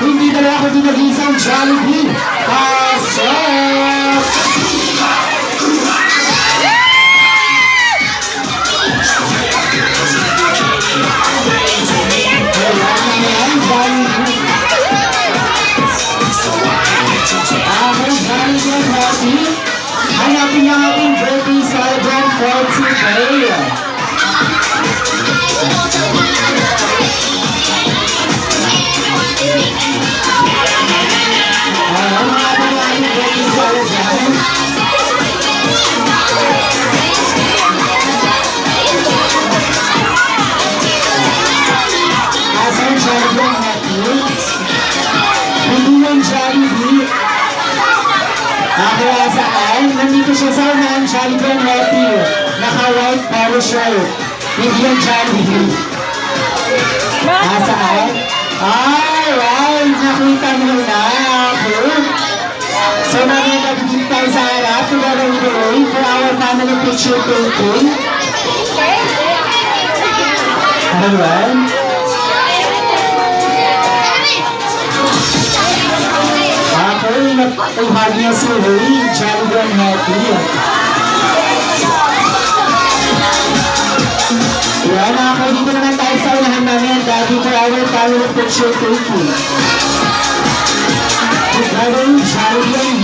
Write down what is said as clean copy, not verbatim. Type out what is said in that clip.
Hindi dalawa kundi nag-isang Jollibee. Pasok! Hanapin ang ating birthday celebrant for today. Asan celebrant natin? Hindi yung Jollibee. Kaya saan? Nandito siya sa unahan, Jollibee Happy. Naka-white polo shirt. Hindi yung Jollibee. Saan? Alright! Nakita mo na ako. So nakikabigin tayo sa harap. Together with the way for our family picture taking. Alright? Ihag niya si Ray, Jollibee Happy. Yan, dito naman tayo sa unahan namin, daddy for our family picture taking. Together, Jollibee